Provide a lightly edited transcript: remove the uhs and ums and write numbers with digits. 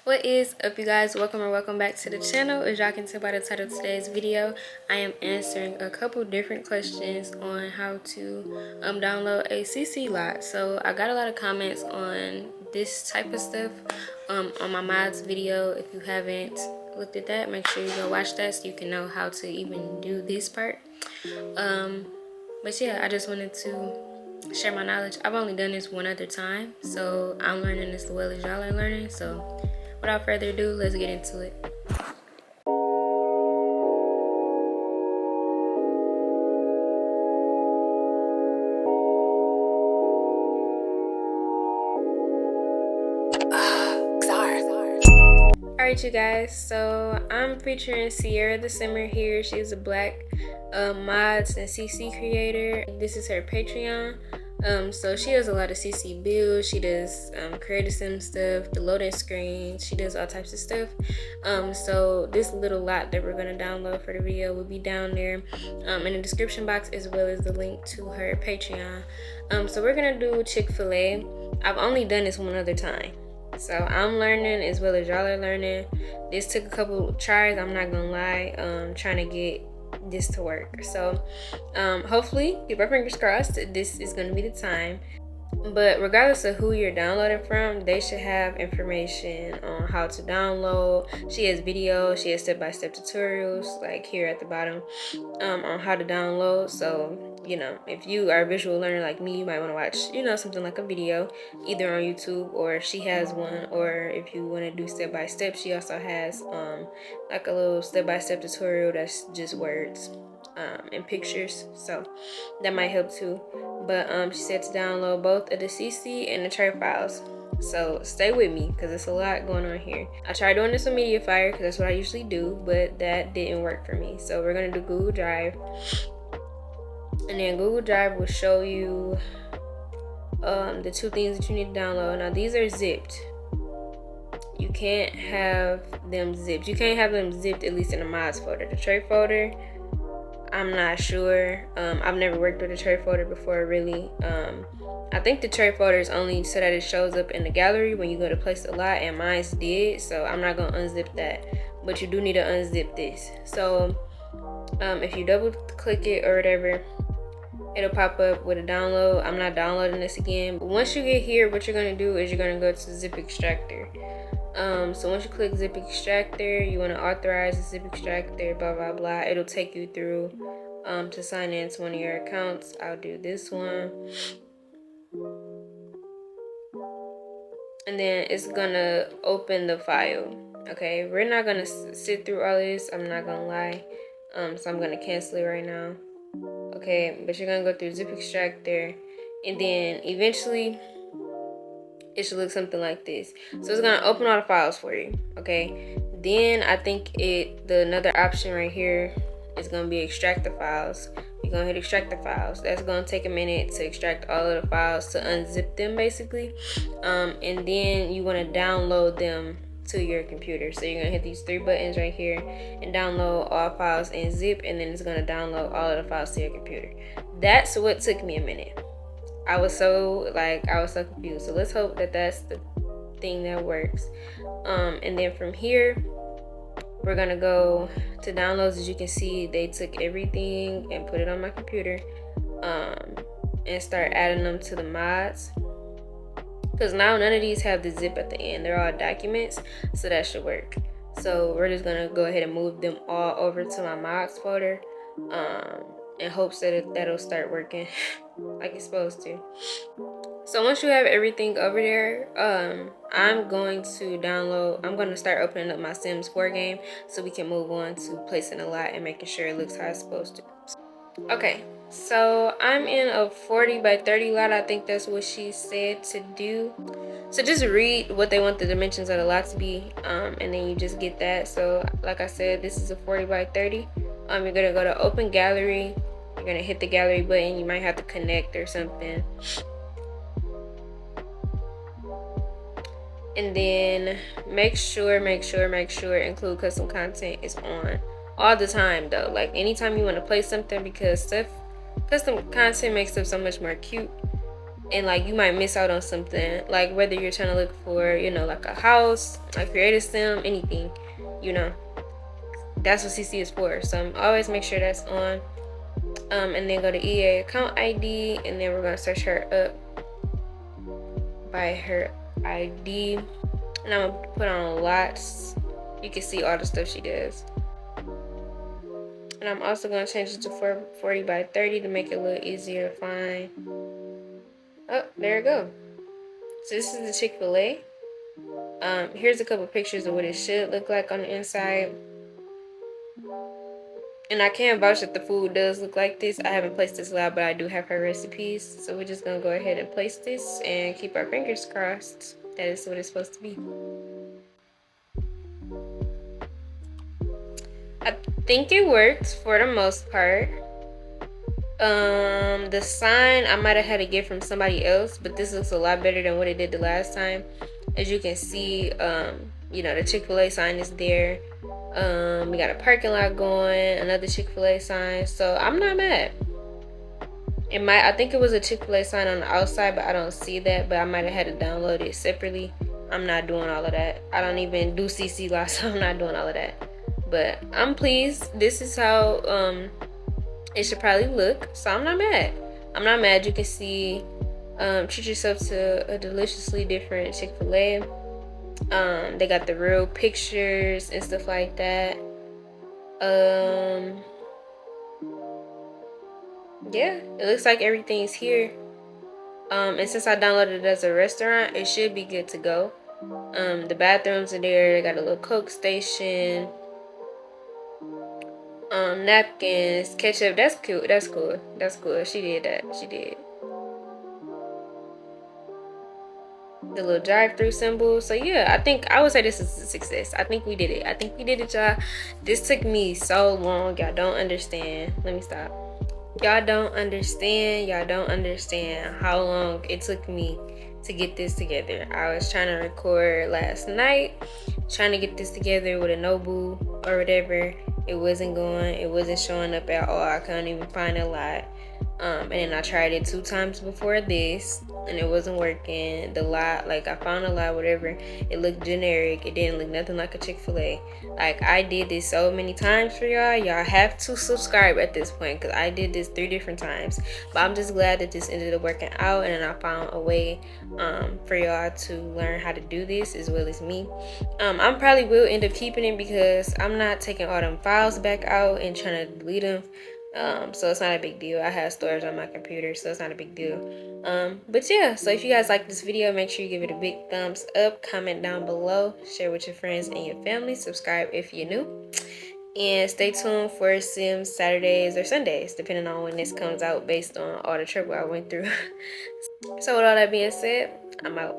What is up, you guys? Welcome back to the channel. As y'all can tell by the title of today's video, I am answering a couple different questions on how to download a CC lot. So I got a lot of comments on this type of stuff on my mods video. If you haven't looked at that, make sure you go watch that so you can know how to even do this part. But yeah, I just wanted to share my knowledge. I've only done this one other time, so I'm learning as well as y'all are learning. So without further ado, let's get into it. Alright, you guys, so I'm featuring Sierra the Simmer here. She's a black mods and CC creator. This is her Patreon. So she does a lot of CC builds. She does creative sim stuff, the loading screen. She does all types of stuff. So this little lot that we're gonna download for the video will be down there in the description box, as well as the link to her Patreon. So we're gonna do Chick-fil-A. I've only done this one other time, so I'm learning as well as y'all are learning. This took a couple tries, I'm not gonna lie, trying to get this to work. So hopefully, keep our fingers crossed, this is gonna be the time. But regardless of who you're downloading from, they should have information on how to download. She has videos, she has step-by-step tutorials, like here at the bottom, on how to download. So, you know, if you are a visual learner like me, you might want to watch, you know, something like a video, either on YouTube or she has one. Or if you want to do step-by-step, she also has like a little step-by-step tutorial that's just words and pictures. So that might help too. But she said to download both of the CC and the tray files. So stay with me because there's a lot going on here. I tried doing this with Mediafire because that's what I usually do, but that didn't work for me. So we're gonna do Google Drive, and then Google Drive will show you the two things that you need to download. Now these are zipped. You can't have them zipped. You can't have them zipped, at least in the mods folder. The tray folder, I'm not sure. I've never worked with a tray folder before, really. I think the tray folder is only so that it shows up in the gallery when you go to place a lot, and mine's did, so I'm not gonna unzip that. But you do need to unzip this. So if you double click it or whatever, it'll pop up with a download. I'm not downloading this again. But once you get here, what you're gonna do is you're gonna go to zip extractor. So once you click zip extractor, you want to authorize the zip extractor, blah blah blah. It'll take you through to sign in to one of your accounts. I'll do this one, and then it's gonna open the file. Okay, we're not gonna sit through all this, I'm not gonna lie. So I'm gonna cancel it right now. Okay, but you're gonna go through zip extractor, and then eventually it should look something like this. So it's gonna open all the files for you. Okay, then I think another option right here is gonna be extract the files. You're gonna hit extract the files. That's gonna take a minute to extract all of the files, to unzip them basically, and then you want to download them to your computer. So you're gonna hit these three buttons right here and download all files in zip, and then it's gonna download all of the files to your computer. That's what took me a minute. I was so confused. So let's hope that that's the thing that works. And then from here, we're gonna go to downloads. As you can see, they took everything and put it on my computer, and start adding them to the mods. Because now none of these have the zip at the end. They're all documents, so that should work. So we're just gonna go ahead and move them all over to my mods folder, in hopes that that'll start working like it's supposed to. So once you have everything over there, I'm going to start opening up my Sims 4 game so we can move on to placing a lot and making sure it looks how it's supposed to. Okay, so I'm in a 40 by 30 lot. I think that's what she said to do. So just read what they want the dimensions of the lot to be, and then you just get that. So like I said, this is a 40 by 30. You're gonna go to open gallery. You're gonna hit the gallery button. You might have to connect or something, and then make sure include custom content is on all the time though. Like anytime you want to play something, because custom content makes stuff so much more cute. and like you might miss out on something, like whether you're trying to look for, you know, like a house, like create a sim, anything, you know, that's what CC is for. So always make sure that's on. And then go to EA account ID, and then we're gonna search her up by her ID, and I'm gonna put on lots. You can see all the stuff she does. And I'm also gonna change it to 40 by 30 to make it a little easier to find. Oh, there we go. So this is the Chick-fil-A. Here's a couple pictures of what it should look like on the inside. And I can vouch that the food does look like this. I haven't placed this lab, but I do have her recipes. So we're just gonna go ahead and place this and keep our fingers crossed that is what it's supposed to be. I think it worked for the most part. The sign I might have had to get from somebody else, but this looks a lot better than what it did the last time. As you can see, you know, the Chick-fil-A sign is there. We got a parking lot going, another Chick-fil-A sign, so I'm not mad. I think it was a Chick-fil-A sign on the outside, but I don't see that, but I might have had to download it separately. I'm not doing all of that. I don't even do CC lot, so I'm not doing all of that. But I'm pleased. This is how it should probably look, so I'm not mad. I'm not mad. You can see, treat yourself to a deliciously different Chick-fil-A. They got the real pictures and stuff like that. Yeah, it looks like everything's here. And since I downloaded it as a restaurant, it should be good to go. The bathrooms are there. They got a little Coke station. Napkins, ketchup. That's cute. That's cool. That's cool. She did that. She did. The little drive-through symbol. So yeah, I would say this is a success. I think we did it. I think we did it, y'all. This took me so long. Y'all don't understand. Let me stop. Y'all don't understand. Y'all don't understand how long it took me to get this together. I was trying to record last night, trying to get this together with a Nobu or whatever. It wasn't going. It wasn't showing up at all. I couldn't even find a lot. And then I tried it 2 times before this, and it wasn't working. The lot, like I found a lot, whatever. It looked generic. It didn't look nothing like a Chick-fil-A. Like I did this so many times for y'all. Y'all have to subscribe at this point, because I did this 3 different times. But I'm just glad that this ended up working out, and then I found a way for y'all to learn how to do this as well as me. I probably will end up keeping it because I'm not taking all them files back out and trying to delete them. So it's not a big deal. I have storage on my computer, so it's not a big deal. But yeah, so if you guys like this video, make sure you give it a big thumbs up, comment down below, share with your friends and your family, subscribe if you're new, and stay tuned for Sims Saturdays or Sundays, depending on when this comes out based on all the trouble I went through. So with all that being said, I'm out.